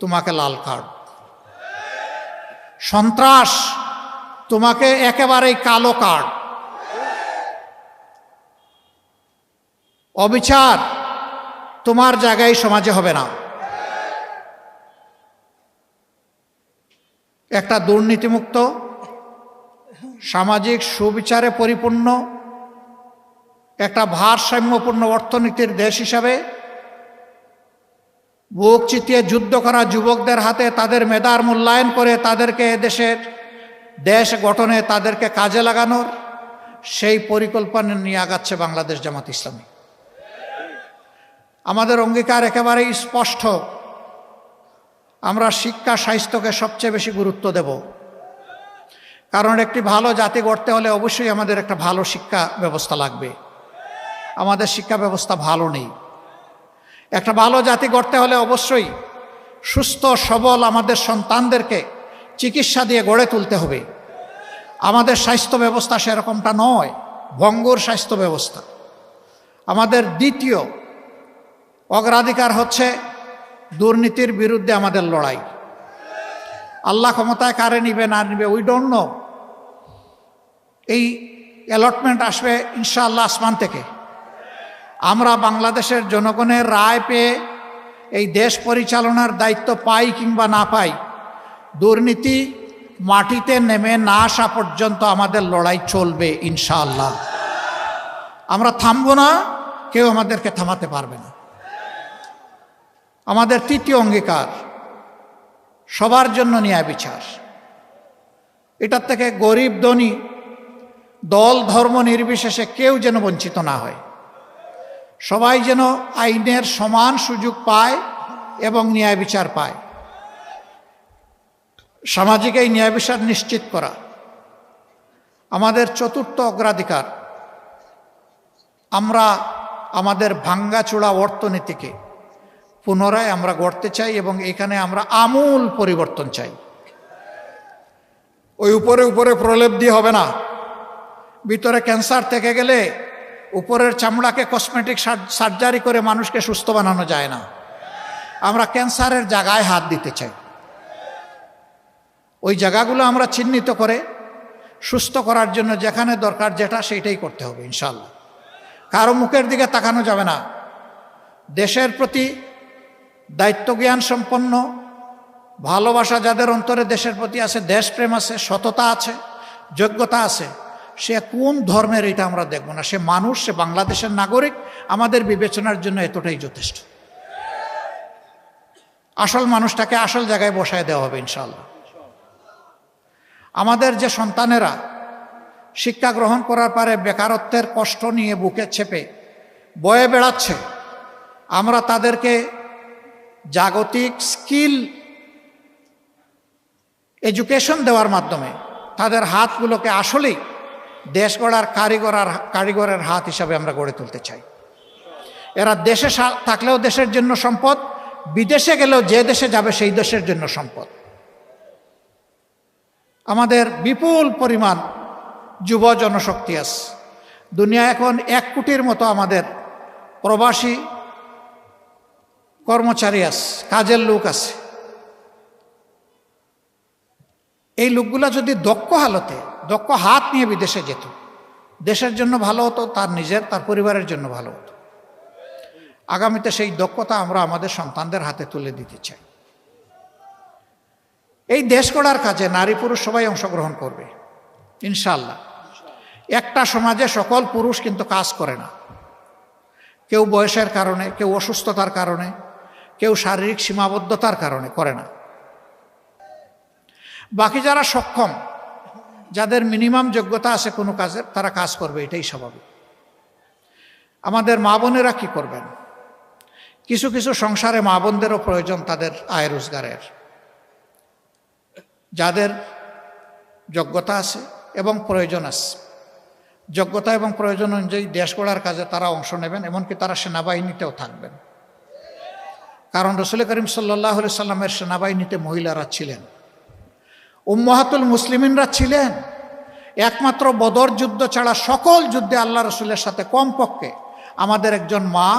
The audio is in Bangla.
তোমাকে লাল কার্ড, সন্ত্রাস তোমাকে একেবারেই কালো কার্ড, অবিচার তোমার জায়গায় সমাজে হবে না। একটা দুর্নীতিমুক্ত, সামাজিক সুবিচারে পরিপূর্ণ, একটা ভারসাম্যপূর্ণ অর্থনীতির দেশ হিসাবে বুক চিতিয়ে যুদ্ধ করা যুবকদের হাতে তাদের মেধার মূল্যায়ন করে তাদেরকে দেশ গঠনে তাদেরকে কাজে লাগানোর সেই পরিকল্পনা নিয়ে আগাচ্ছে বাংলাদেশ জামাত ইসলামী। আমাদের অঙ্গীকার একেবারেই স্পষ্ট, আমরা শিক্ষা স্বাস্থ্যকে সবচেয়ে বেশি গুরুত্ব দেব। কারণ একটি ভালো জাতি গড়তে হলে অবশ্যই আমাদের একটা ভালো শিক্ষা ব্যবস্থা লাগবে। আমাদের শিক্ষা ব্যবস্থা ভালো নেই। একটা ভালো জাতি গড়তে হলে অবশ্যই সুস্থ সবল আমাদের সন্তানদেরকে চিকিৎসা দিয়ে গড়ে তুলতে হবে। আমাদের স্বাস্থ্য ব্যবস্থা সেরকমটা নয়, ভঙ্গুর স্বাস্থ্য ব্যবস্থা। আমাদের দ্বিতীয় অগ্রাধিকার হচ্ছে দুর্নীতির বিরুদ্ধে আমাদের লড়াই। আল্লাহ ক্ষমতায় কারে নিবে না নিবে উই ডোন্ট নো। এই অ্যালটমেন্ট আসবে ইনশাআল্লাহ আসমান থেকে। আমরা বাংলাদেশের জনগণের রায় পেয়ে এই দেশ পরিচালনার দায়িত্ব পাই কিংবা না পাই, দুর্নীতি মাটিতে নেমে না আসা পর্যন্ত আমাদের লড়াই চলবে ইনশাআল্লাহ। আমরা থামব না, কেউ আমাদেরকে থামাতে পারবে না। আমাদের তৃতীয় অঙ্গীকার সবার জন্য ন্যায় বিচার। এটার থেকে গরিব ধনী দল ধর্ম নির্বিশেষে কেউ যেন বঞ্চিত না হয়। সবাই যেন আইনের সমান সুযোগ পায় এবং ন্যায় বিচার পায়। সামাজিক এই ন্যায় বিচার নিশ্চিত করা আমাদের চতুর্থ অগ্রাধিকার। আমরা আমাদের ভাঙ্গাচোরা অর্থনীতিকে পুনরায় আমরা গড়তে চাই এবং এখানে আমরা আমূল পরিবর্তন চাই। ওই উপরে উপরে প্রলেপ দিয়ে হবে না। ভিতরে ক্যান্সার থেকে গেলে উপরের চামড়াকে কসমেটিক সার্জারি করে মানুষকে সুস্থ বানানো যায় না। আমরা ক্যান্সারের জায়গায় হাত দিতে চাই। ওই জায়গাগুলো আমরা চিহ্নিত করে সুস্থ করার জন্য যেখানে দরকার যেটা সেইটাই করতে হবে ইনশাআল্লাহ। কারো মুখের দিকে তাকানো যাবে না। দেশের প্রতি দায়িত্বজ্ঞান সম্পন্ন, ভালোবাসা যাদের অন্তরে দেশের প্রতি আছে, দেশপ্রেম আছে, সততা আছে, যোগ্যতা আছে, সে কোন ধর্মের এটা আমরা দেখব না। সে মানুষ, সে বাংলাদেশের নাগরিক, আমাদের বিবেচনার জন্য এতটাই যথেষ্ট। আসল মানুষটাকে আসল জায়গায় বসায় দেওয়া হবে ইনশাআল্লাহ। আমাদের যে সন্তানেরা শিক্ষা গ্রহণ করার পরে বেকারত্বের কষ্ট নিয়ে বুকে চেপে বয়ে বেড়াচ্ছে, আমরা তাদেরকে জাগতিক স্কিল এডুকেশন দেওয়ার মাধ্যমে তাদের হাতগুলোকে আসলেই দেশ গড়ার কারিগরের হাত হিসাবে আমরা গড়ে তুলতে চাই। এরা দেশে থাকলেও দেশের জন্য সম্পদ, বিদেশে গেলেও যে দেশে যাবে সেই দেশের জন্য সম্পদ। আমাদের বিপুল পরিমাণ যুব জনশক্তি আছে। দুনিয়া এখন 1 কোটির মতো আমাদের প্রবাসী কর্মচারী আছে, কাজের লোক আছে। এই লোকগুলা যদি দক্ষ হালতে, দক্ষ হাত নিয়ে বিদেশে যেত, দেশের জন্য ভালো হতো, তার নিজের তার পরিবারের জন্য ভালো হতো। আগামীতে সেই দক্ষতা আমরা আমাদের সন্তানদের হাতে তুলে দিতে চাই। এই দেশ গড়ার কাজে নারী পুরুষ সবাই অংশগ্রহণ করবে ইনশাআল্লাহ। একটা সমাজে সকল পুরুষ কিন্তু কাজ করে না। কেউ বয়সের কারণে, কেউ অসুস্থতার কারণে, কেউ শারীরিক সীমাবদ্ধতার কারণে করে না। বাকি যারা সক্ষম, যাদের মিনিমাম যোগ্যতা আছে কোনো কাজের, তারা কাজ করবে, এটাই স্বাভাবিক। আমাদের মা বোনেরা কি করবেন? কিছু কিছু সংসারে মা বোনদেরও প্রয়োজন তাদের আয় রোজগারের। যাদের যোগ্যতা আছে এবং প্রয়োজন আছে, যোগ্যতা এবং প্রয়োজন অনুযায়ী দেশ গড়ার কাজে তারা অংশ নেবেন, এমনকি তারা সেনাবাহিনীতেও থাকবেন। কারণ রাসূল করিম সাল্লাল্লাহু আলাইহি সাল্লামের সেনাবাহিনীতে মহিলারা ছিলেন, উম্মাহাতুল মুসলিমিনরা ছিলেন। একমাত্র বদর যুদ্ধ ছাড়া সকল যুদ্ধে আল্লাহ রসুলের সাথে কমপক্ষে আমাদের একজন মা